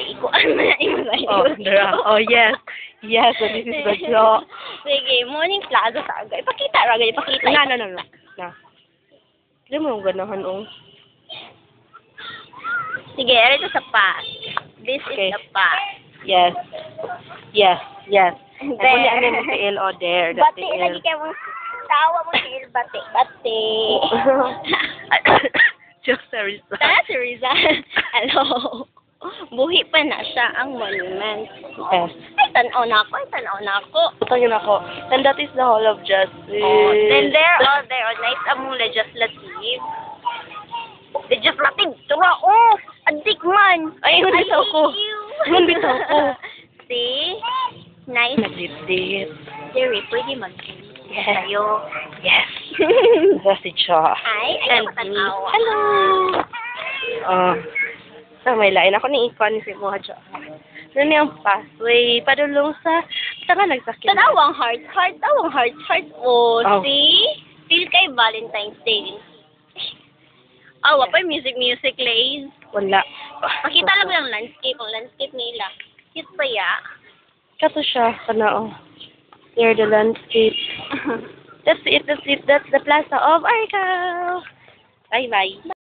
ikuan mo na imo sa Oh, dara. Oh, yes. Yes, so this is the draw. Sige, morning plaza sa aga. Ipakita ra gani, ipakita. Na. Hindi mo ganahan, oh. Sige, ito sa pass. This Okay. is the pass. Yes. Yes. Yes. Ang There. kuni ano mo sa oh, there. That Bati lagi kay mo. Tawa mo si bati. Bati. Just a result. Tara si Rizal. Hello. Buhi pa na siya ang monument. Yes. Ay, tanaw na ako. Tangin ako. And that is the Hall of Justice. Oh, then there, nice among legislative. Legislative, tura, oh, adik man. Ay, yun bitaw ko. Yun bitaw ko. See? Nice. Nagdip-dip. Jerry, pwede mag-dip. Yes. Tayo. Yes. That's siya. Ay, And ayaw me. matanawa. Hello. Sa may lain ako ni Ikon si Moha siya. Nani ang pathway padulong sa tanga nagsakit. Tanawang heart. Oh, Oh. see? Feel kay Valentine's Day. Oh, wapay music, Lays. Wala. Makita lang yung ang landscape nila. Cute pa ya. Kato siya, kanao. Here the landscape. That's it. That's the Plaza of Argao. Bye-bye.